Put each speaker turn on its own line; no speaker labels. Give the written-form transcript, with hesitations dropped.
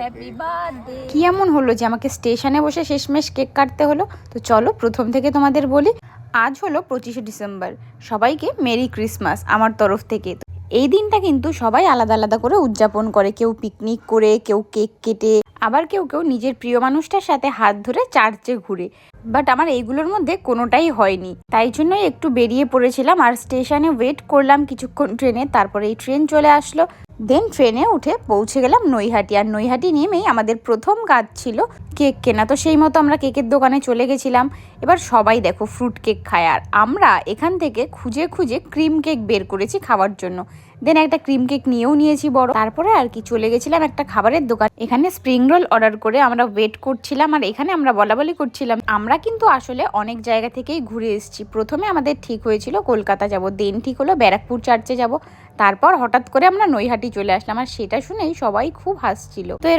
Happy birthday.
কি এমন হলো যে আমাকে স্টেশনে বসে শেষমেশ কেক কাটতে হলো? তো চলো প্রথম থেকে তোমাদের বলি। আজ হলো 25শে ডিসেম্বর। সবাইকে মেরি ক্রিসমাস আমার তরফ থেকে। এই দিনটা কিন্তু সবাই আলাদা আলাদা করে উদযাপন করে, কেউ পিকনিক করে, কেউ কেক কেটে, আবার কেউ কেউ নিজের প্রিয় মানুষটার সাথে হাত ধরে চার্চে ঘুরে। বাট আমার এইগুলোর মধ্যে কোনোটাই হয়নি, তাই জন্যই একটু বেরিয়ে পড়েছিলাম আর স্টেশনে ওয়েট করলাম কিছুক্ষণ ট্রেনে। তারপরে এই ট্রেন চলে আসলো, দেন ট্রেনে উঠে পৌঁছে গেলাম নৈহাটি। আর নৈহাটি নেমেই আমাদের প্রথম কাজ ছিল কেক কেনা। তো সেই মতো আমরা কেকের দোকানে চলে গেছিলাম। এবার সবাই দেখো ফ্রুট কেক খায়, আর আমরা এখান থেকে খুঁজে খুঁজে ক্রিম কেক বের করেছি খাওয়ার জন্য। দেন একটা ক্রিম কেক নিয়েও নিয়েছি বড়। তারপরে আর কি চলে গেছিলাম একটা খাবারের দোকান, এখানে স্প্রিং রোল অর্ডার করে আমরা ওয়েট করছিলাম। আর এখানে আমরা বলাবলি করছিলাম, আমরা কিন্তু আসলে অনেক জায়গা থেকেই ঘুরে এসেছি। প্রথমে আমাদের ঠিক হয়েছিল কলকাতা যাব, দেন ঠিক হলো ব্যারাকপুর চার্চে যাব, তারপর হঠাৎ করে আমরা নৈহাটি চলে আসলাম। আর সেটা শুনেই সবাই খুব হাসছিল। তো